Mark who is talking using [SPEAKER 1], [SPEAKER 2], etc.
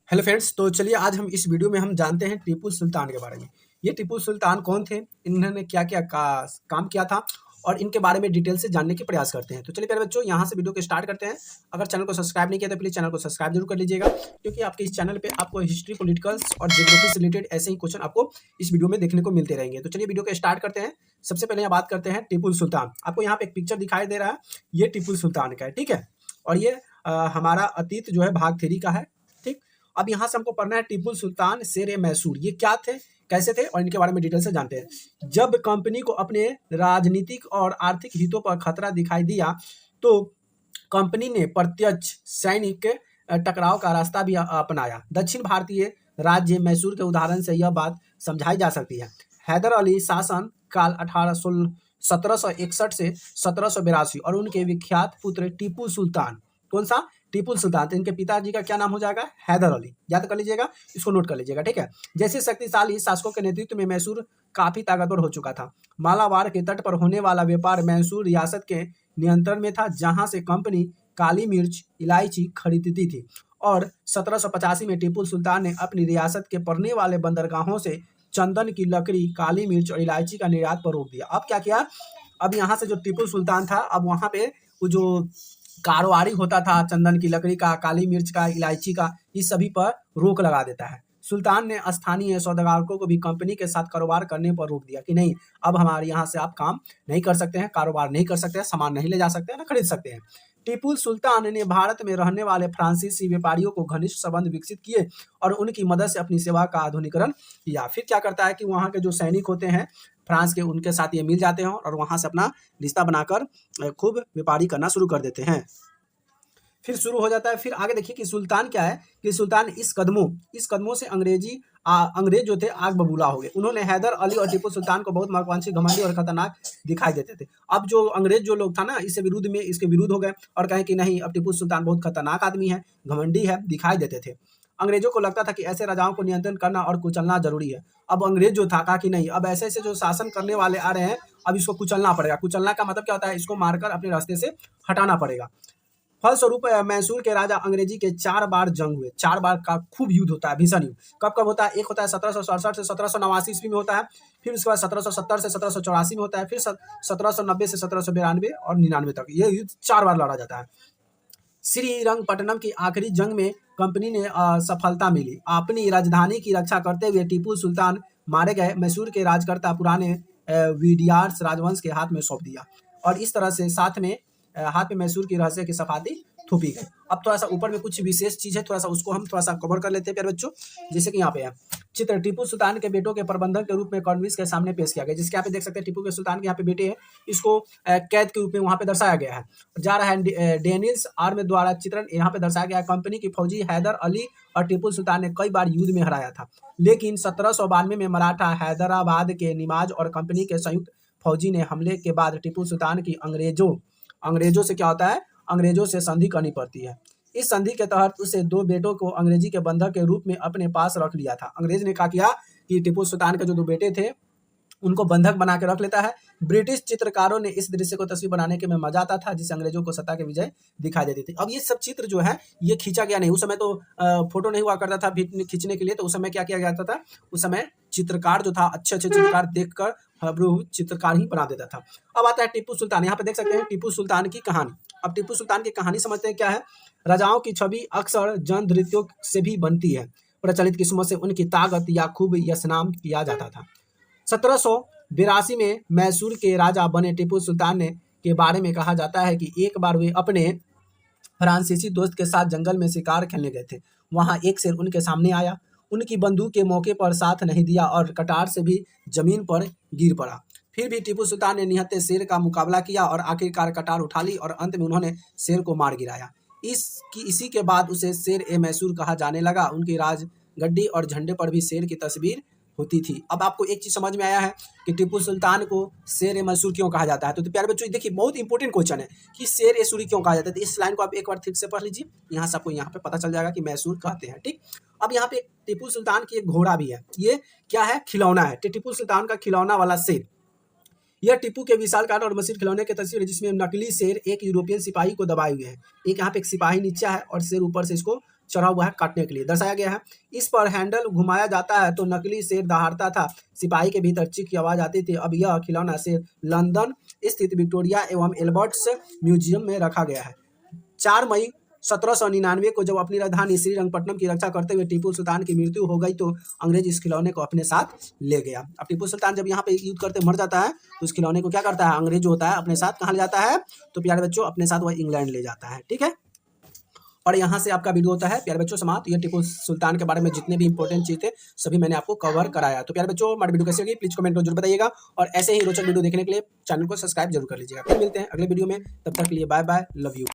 [SPEAKER 1] Hello friends, तो चलिए आज हम इस वीडियो में हम जानते हैं टीपू सुल्तान के बारे में। ये टीपू सुल्तान कौन थे, इन्होंने क्या-क्या काम किया था और इनके बारे में डिटेल से जानने के प्रयास करते हैं। तो चलिए प्यारे बच्चों, यहाँ से वीडियो को स्टार्ट करते हैं। अगर चैनल को सब्सक्राइब नहीं किया तो प्लीज़ चैनल को सब्सक्राइब जरूर कर लीजिएगा, क्योंकि आपके इस चैनल पे आपको हिस्ट्री, पॉलिटिकल्स और ज्योग्राफी से रिलेटेड ऐसे ही क्वेश्चन आपको इस वीडियो में देखने को मिलते रहेंगे। तो चलिए वीडियो को स्टार्ट करते हैं। सबसे पहले यहाँ बात करते हैं टीपू सुल्तान। आपको यहाँ पे एक पिक्चर दिखाई दे रहा है, ये टीपू सुल्तान का है, ठीक है। और ये हमारा अतीत जो है भाग 3 का है, ठीक। अब यहाँ से हमको पढ़ना है टीपू सुल्तान शेर ए मैसूर, ये क्या थे, कैसे थे और इनके बारे में डिटेल से जानते हैं। जब कंपनी को अपने राजनीतिक और आर्थिक हितों पर खतरा दिखाई दिया तो कंपनी ने प्रत्यक्ष सैनिक टकराव का रास्ता भी अपनाया। दक्षिण भारतीय राज्य मैसूर के उदाहरण से यह बात समझाई जा सकती है। हैदर अली शासन काल 1761 से 1782 और उनके विख्यात पुत्र टीपू सुल्तान, कौन सा, टीपू सुल्तान, तो इनके पिताजी का क्या नाम हो जाएगा, हैदर अली। याद कर लीजिएगा, इसको नोट कर लीजिएगा, ठीक है। जैसे शक्तिशाली शासकों के नेतृत्व में मैसूर काफी ताकतवर हो चुका था। मालाबार के तट पर होने वाला व्यापार मैसूर रियासत के नियंत्रण में था, जहां से कंपनी काली मिर्च, इलायची खरीदती थी। और 1785 में टीपू सुल्तान ने अपनी रियासत के पड़ने वाले बंदरगाहों से चंदन की लकड़ी, काली मिर्च और इलायची का निर्यात पर रोक दिया। अब क्या किया, अब यहाँ से जो टीपू सुल्तान था, अब वहाँ पे वो जो कारोबारी होता था चंदन की लकड़ी का, काली मिर्च का, इलायची का, इस सभी पर रोक लगा देता है। सुल्तान ने स्थानीय सौदागरों को भी कंपनी के साथ कारोबार करने पर रोक दिया कि नहीं, अब हमारे यहाँ से आप काम नहीं कर सकते हैं, कारोबार नहीं कर सकते हैं, सामान नहीं ले जा सकते हैं, ना खरीद सकते हैं। टीपू सुल्तान ने भारत में रहने वाले फ्रांसीसी व्यापारियों को घनिष्ठ संबंध विकसित किए और उनकी मदद से अपनी सेवा का आधुनिकीकरण किया। फिर क्या करता है कि वहाँ के जो सैनिक होते हैं फ्रांस के, उनके साथ ये मिल जाते हैं और वहाँ से अपना रिश्ता बनाकर खूब व्यापारी करना शुरू कर देते हैं। फिर शुरू हो जाता है। फिर आगे देखिए कि सुल्तान क्या है, कि सुल्तान इस कदमों से अंग्रेज जो थे आग बबूला हो गए। उन्होंने हैदर अली और टीपू सुल्तान को बहुत महत्वाकांक्षी, घमंडी और खतरनाक दिखाई देते थे। अब जो अंग्रेज जो लोग था ना, इसके विरुद्ध हो गए और कहे कि नहीं, अब टीपू सुल्तान बहुत खतरनाक आदमी है, घमंडी है, दिखाई देते थे। अंग्रेजों को लगता था कि ऐसे राजाओं को नियंत्रण करना और कुचलना जरूरी है। अब अंग्रेज जो था कहा कि नहीं, अब ऐसे ऐसे जो शासन करने वाले आ रहे हैं, अब इसको कुचलना पड़ेगा। कुचलना का मतलब क्या होता है, इसको मारकर अपने रास्ते से हटाना पड़ेगा। फलस्वरूप मैसूर के राजा अंग्रेजी के 4 बार जंग हुए। 4 बार का खूब युद्ध होता है, भीषण युद्ध। कब कब होता है, एक होता है 1767 से 1789 ईस्वी में होता है, फिर उसके बाद 1770 से 1784 में होता है, फिर 1790 से 1792 और 99 तक ये युद्ध 4 बार लड़ा जाता है। श्रीरंगपट्टनम की आखिरी जंग में कंपनी ने सफलता मिली। अपनी राजधानी की रक्षा करते हुए टीपू सुल्तान मारे गए। मैसूर के राजकर्ता पुराने विडियार्स राजवंश के हाथ में सौंप दिया और इस तरह से हाथ में मैसूर की रहस्य की सफाती थोपी गई। अब थोड़ा सा ऊपर में कुछ विशेष चीज है, थोड़ा सा उसको हम थोड़ा सा कवर कर लेते हैं प्यारे बच्चों। जैसे कि यहाँ पे है चित्र, टीपू सुल्तान के बेटों के प्रबंधक के रूप में कॉर्नवालिस के सामने पेश किया गया। जिसके यहाँ पे देख सकते हैं टीपू के सुल्तान के यहाँ पे बेटे हैं, इसको कैद के रूप में वहाँ पे दर्शाया गया है। जा रहा है डेनियल्स आर्म द्वारा चित्रण यहाँ पे दर्शाया गया है। कंपनी की फौजी हैदर अली और टीपू सुल्तान ने कई बार युद्ध में हराया था, लेकिन 1792 में मराठा हैदराबाद के निमाज और कंपनी के संयुक्त फौजी ने हमले के बाद टीपू सुल्तान की अंग्रेजों से क्या होता है, अंग्रेजों से संधि करनी पड़ती है। इस संधि के तहत उसे 2 बेटों को अंग्रेजी के बंधक के रूप में अपने पास रख लिया था। अंग्रेज ने क्या किया कि टीपू सुल्तान के जो 2 बेटे थे उनको बंधक बना के रख लेता है। ब्रिटिश चित्रकारों ने इस दृश्य को तस्वीर बनाने के में मजा आता था, जिससे अंग्रेजों को सत्ता की विजय दिखाई देती थी। अब ये सब चित्र जो है ये खींचा गया नहीं, उस समय तो फोटो नहीं हुआ करता था खींचने के लिए, तो उस समय क्या किया जाता था, उस समय चित्रकार जो था अच्छे चित्रकार देखकर हबरू चित्रकार ही बना देता था। अब आता है टीपू सुल्तान। यहाँ पे देख सकते हैं टीपू सुल्तान की कहानी। अब टीपू सुल्तान की कहानी समझते हैं क्या है। राजाओं की छवि अक्सर जन नृत्यों से भी बनती है। प्रचलित किस्मत से उनकी ताकत या खूब यशनाम किया जाता था। 1782 में मैसूर के राजा बने टीपू सुल्तान ने के बारे में कहा जाता है कि एक बार वे अपने फ्रांसीसी दोस्त के साथ जंगल में शिकार खेलने गए थे। वहां एक शेर उनके सामने आया। उनकी बंदूक के मौके पर साथ नहीं दिया और कटार से भी जमीन पर गिर पड़ा। फिर भी टीपू सुल्तान ने निहत्थे शेर का मुकाबला किया और आखिरकार कटार उठा ली और अंत में उन्होंने शेर को मार गिराया। इसी के बाद उसे शेर ए मैसूर कहा जाने लगा। उनकी राजगद्दी और झंडे पर भी शेर की तस्वीर होती थी। अब आपको एक चीज समझ में आया है कि टीपू सुल्तान को शेर ए मैसूर क्यों कहा जाता है। तो प्यारे बच्चों देखिए, बहुत इंपॉर्टेंट क्वेश्चन है कि शेर ए सूरी क्यों कहा जाता है। तो इस लाइन को आप एक बार ठीक से पढ़ लीजिए, यहाँ से आपको यहाँ पे पता चल जाएगा कि मैसूर कहते हैं, ठीक। अब यहाँ पे टीपू सुल्तान की एक घोड़ा भी है। ये क्या है, खिलौना है। टीपू सुल्तान का खिलौना वाला शेर। यह टीपू के विशालकाय और मशीन खिलौने की तस्वीर है, जिसमें नकली शेर एक यूरोपियन सिपाही को दबाए हुए है। एक यहाँ पे एक सिपाही नीचे है और शेर ऊपर से इसको चढ़ा हुआ है काटने के लिए दर्शाया गया है। इस पर हैंडल घुमाया जाता है तो नकली शेर दहाड़ता था, सिपाही के भीतर चीख की आवाज आती थी। अब यह खिलौना शेर लंदन स्थित विक्टोरिया एवं एल्बर्ट्स म्यूजियम में रखा गया है। 4 मई 1799 को जब अपनी राजधानी श्रीरंगपट्टनम की रक्षा करते हुए टीपू सुल्तान की मृत्यु हो गई तो अंग्रेज इस खिलौने को अपने साथ ले गया। अब टीपू सुल्तान जब यहाँ पे युद्ध करते मर जाता है तो उस खिलौने को क्या करता है, अंग्रेज जो होता है अपने साथ कहाँ ले जाता है, तो प्यारे बच्चों अपने साथ वह इंग्लैंड ले जाता है। ठीक है, और यहाँ से आपका वीडियो होता है प्यारे बच्चों समाप्त। ये टीपू सुल्तान के बारे में जितने भी इंपॉर्टेंट चीज थे सभी मैंने आपको कवर कराया। तो प्यारे बच्चों हमारी वीडियो कैसी होगी प्लीज कमेंट में जरूर बताइएगा, और ऐसे ही रोचक वीडियो देखने के लिए चैनल को सब्सक्राइब जरूर कर लीजिएगा। फिर मिलते हैं अगले वीडियो में, तब तक के लिए बाय बाय, लव यू।